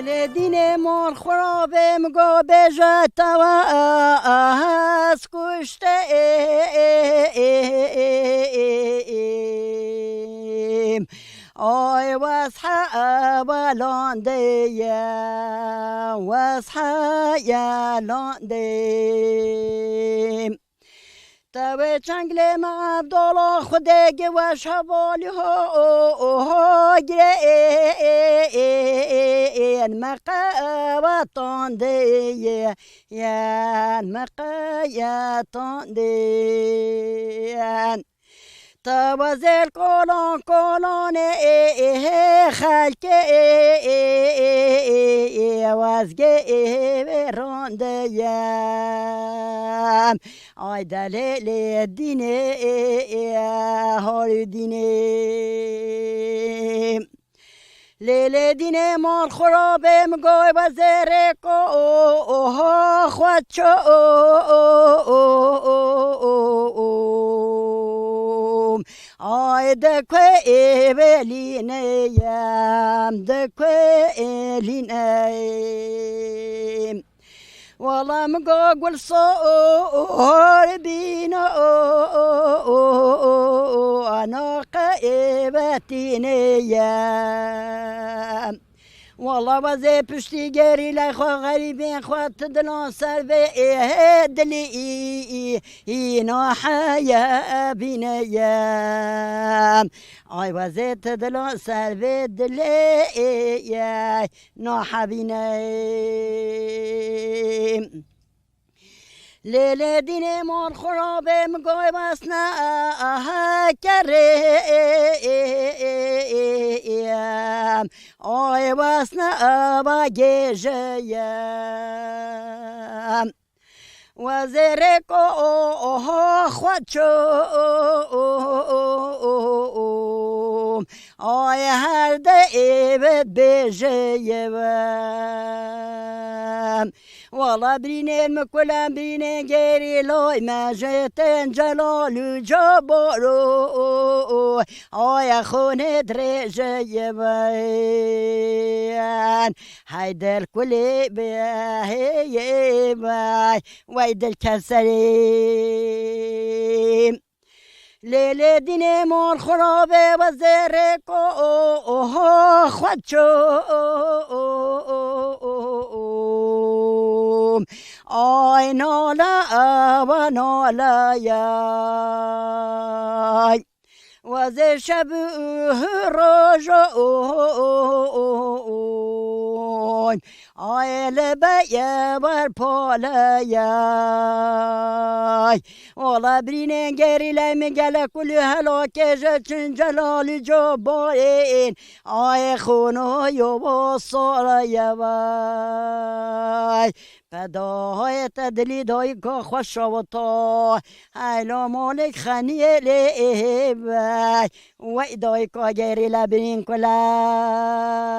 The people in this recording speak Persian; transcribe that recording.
لیل دین مال خرابم گو بجت و از کشته آی واسحا لاندی واسحا لاندی تو چنگل ما عبدالله خودگ و شوالی ها گرین مقابتان دی مقایتان دی توازل کلان کلان خلک وزگه راندیم آی دلیل دینه هاری دینه لیل دینه مال خرابم گوی و زره کو خود چو آی دکوی بلینیم دکوی لینیم والله مگو گل صور بینا انا قیبتینیم والله وزه پشتی گری لخوا غریبین خواه تدلان سر به دلی اینا حیا بینیم آی وزه تدلان سر به دلی اینا بینیم لیل دین مال خرابم گوی بسنا کریم آی بسنا بگیجیم وزیر کو خود چوم آی هر دیبت بیجیم والله برینین مکلم برینین گری لای مجتن جلال جبارو آی خونه درجه بین هیدر کلی بی بی ویدر کسریم لیل دین مال خرابه و زره کو خود چوم آی نالا و نالا یای و ز شب روزون آی لبه بر پالای والا برینین گری لیم گله کلی هلاکه چون جلال جبارین آی خونو یو بساره وای پداهای تدلی دای که خوش و تا ایلا مالک خنیه وای دای که گری لبرین کلا